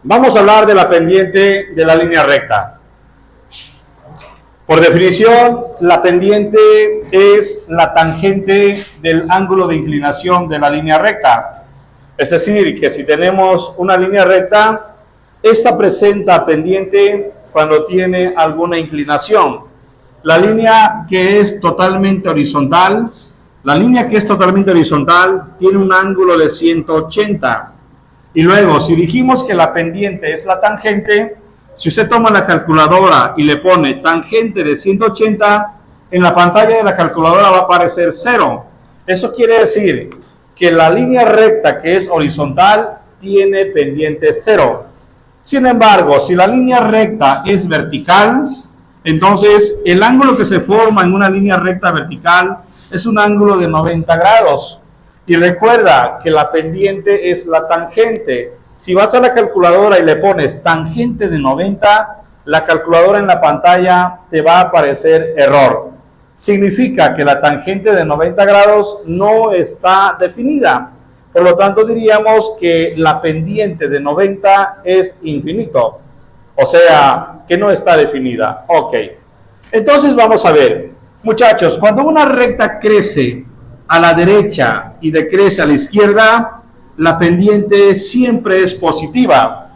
Vamos a hablar de la pendiente de la línea recta. Por definición, la pendiente es la tangente del ángulo de inclinación de la línea recta. Es decir, que si tenemos una línea recta, esta presenta pendiente cuando tiene alguna inclinación. La línea que es totalmente horizontal, tiene un ángulo de 180. Y luego, si dijimos que la pendiente es la tangente, si usted toma la calculadora y le pone tangente de 180, en la pantalla de la calculadora va a aparecer 0. Eso quiere decir que la línea recta que es horizontal tiene pendiente 0. Sin embargo, si la línea recta es vertical, entonces el ángulo que se forma en una línea recta vertical es un ángulo de 90 grados. Y recuerda que la pendiente es la tangente. Si vas a la calculadora y le pones tangente de 90, la calculadora en la pantalla te va a aparecer error. Significa que la tangente de 90 grados no está definida. Por lo tanto, diríamos que la pendiente de 90 es infinito. O sea, que no está definida. Ok. Entonces vamos a ver. Muchachos, cuando una recta crece a la derecha y decrece a la izquierda, la pendiente siempre es positiva.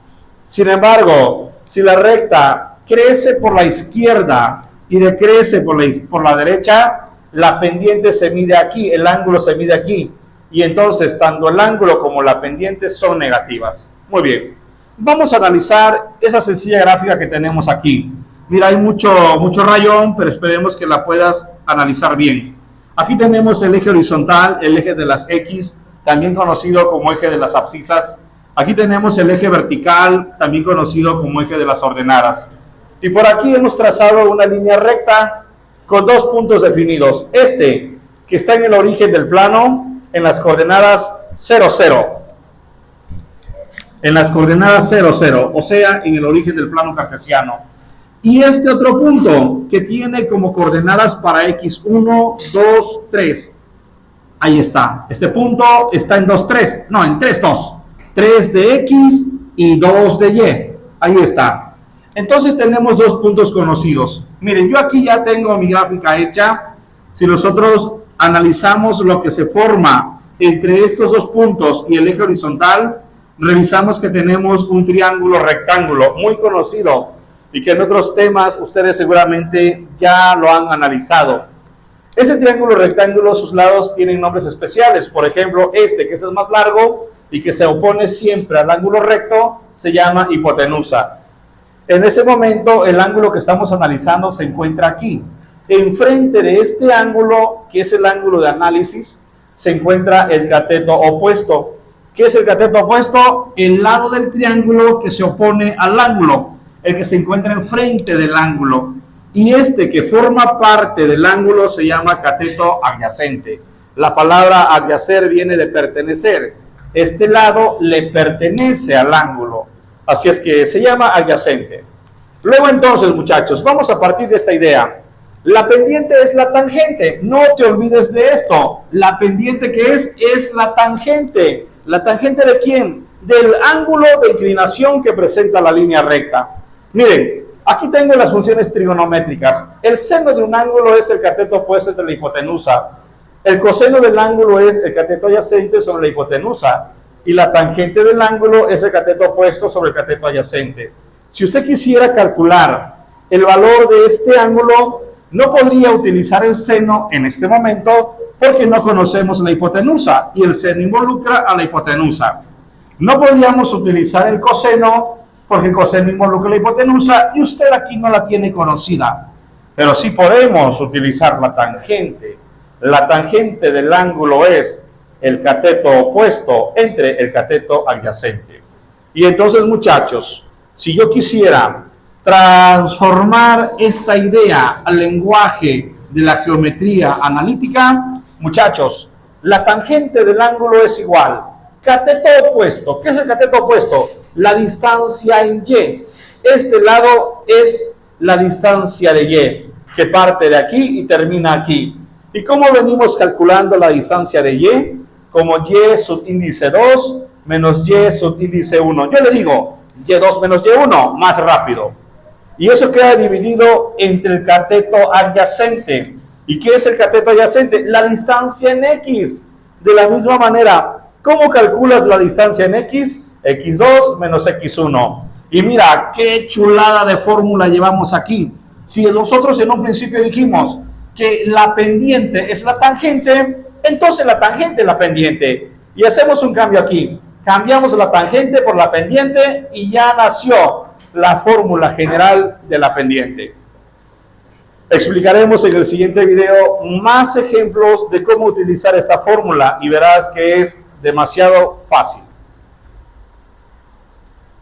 Sin embargo, si la recta crece por la izquierda y decrece por la derecha, la pendiente se mide aquí, el ángulo se mide aquí. Y entonces, tanto el ángulo como la pendiente son negativas. Muy bien. Vamos a analizar esa sencilla gráfica que tenemos aquí. Mira, hay mucho rayón, pero esperemos que la puedas analizar bien. Aquí tenemos el eje horizontal, el eje de las X, también conocido como eje de las abscisas. Aquí tenemos el eje vertical, también conocido como eje de las ordenadas. Y por aquí hemos trazado una línea recta con dos puntos definidos. Este, que está en el origen del plano, en las coordenadas 0, 0. En las coordenadas 0, 0, o sea, en el origen del plano cartesiano. Y este otro punto, que tiene como coordenadas para X1, 2, 3. Ahí está. Este punto está en 2, 3. No, en 3, 2. 3 de X y 2 de Y. Ahí está. Entonces tenemos dos puntos conocidos. Miren, yo aquí ya tengo mi gráfica hecha. Si nosotros analizamos lo que se forma entre estos dos puntos y el eje horizontal, revisamos que tenemos un triángulo rectángulo muy conocido y que en otros temas ustedes seguramente ya lo han analizado. Ese triángulo rectángulo, sus lados tienen nombres especiales. Por ejemplo, este, que es el más largo y que se opone siempre al ángulo recto, se llama hipotenusa. En ese momento, el ángulo que estamos analizando se encuentra aquí. Enfrente de este ángulo, que es el ángulo de análisis, se encuentra el cateto opuesto. ¿Qué es el cateto opuesto? El lado del triángulo que se opone al ángulo, el que se encuentra enfrente del ángulo. Y este que forma parte del ángulo se llama cateto adyacente. La palabra adyacer viene de pertenecer. Este lado le pertenece al ángulo. Así es que se llama adyacente. Luego entonces, muchachos, vamos a partir de esta idea. La pendiente es la tangente. No te olvides de esto. La pendiente que es la tangente. ¿La tangente de quién? Del ángulo de inclinación que presenta la línea recta. Miren, aquí tengo las funciones trigonométricas. El seno de un ángulo es el cateto opuesto entre la hipotenusa. El coseno del ángulo es el cateto adyacente sobre la hipotenusa. Y la tangente del ángulo es el cateto opuesto sobre el cateto adyacente. Si usted quisiera calcular el valor de este ángulo, no podría utilizar el seno en este momento porque no conocemos la hipotenusa y el seno involucra a la hipotenusa. No podríamos utilizar el coseno porque el coseno involucra la hipotenusa y usted aquí no la tiene conocida. Pero sí podemos utilizar la tangente. La tangente del ángulo es el cateto opuesto entre el cateto adyacente. Y entonces, muchachos, si yo quisiera transformar esta idea al lenguaje de la geometría analítica, muchachos, la tangente del ángulo es igual. Cateto opuesto. ¿Qué es el cateto opuesto? La distancia en Y. Este lado es la distancia de Y, que parte de aquí y termina aquí. ¿Y cómo venimos calculando la distancia de Y? Como Y subíndice 2 menos Y subíndice 1. Yo le digo, y2 menos y1, más rápido. Y eso queda dividido entre el cateto adyacente. ¿Y qué es el cateto adyacente? La distancia en X. De la misma manera, ¿cómo calculas la distancia en X? X2 menos X1. Y mira, qué chulada de fórmula llevamos aquí. Si nosotros en un principio dijimos que la pendiente es la tangente, entonces la tangente es la pendiente. Y hacemos un cambio aquí. Cambiamos la tangente por la pendiente y ya nació la fórmula general de la pendiente. Explicaremos en el siguiente video más ejemplos de cómo utilizar esta fórmula y verás que es demasiado fácil.